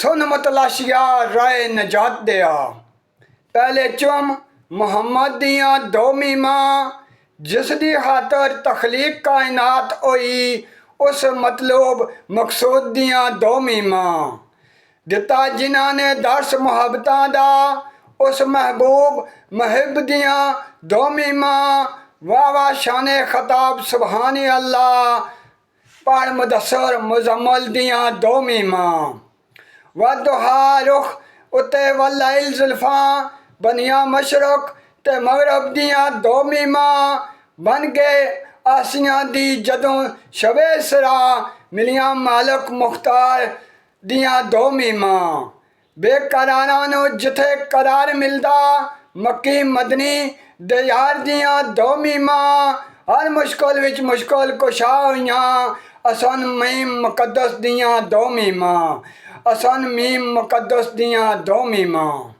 सुन मतलाशिया राय नजात दिया। पहले चुम मुहम्मद दियाँ दो मीमां जिसदी खातर तखलीक कायनात होई उस मतलूब मकसूद दियाँ दो मीमां दिता जिन्हां ने दर्श मुहब्बतां दा उस महबूब महब दियाँ दो मीमां वाह वाह शाने खताब सुबहानी अल्लाह पढ़ मुदस्सर मुजम्मल दियाँ दो मीमां वदुहा रुख उते वल्लैल जुल्फां बनिया मशरक ते मगरब दियाँ दो मीमां बन गए आसियां दी जदों शबे सरा मिलियां मालक मुख्तार दियाँ दो मीमां बेकरारां नूं जिथे करार मिलदा मक्की मदनी दे यार दियाँ दो मीमां हर मुश्किल विच मुश्किल कुशा होइयां असन मीम मुकद्दस दियाँ दो मीमां असन मीम मुकद्दस दियाँ दो मीमां।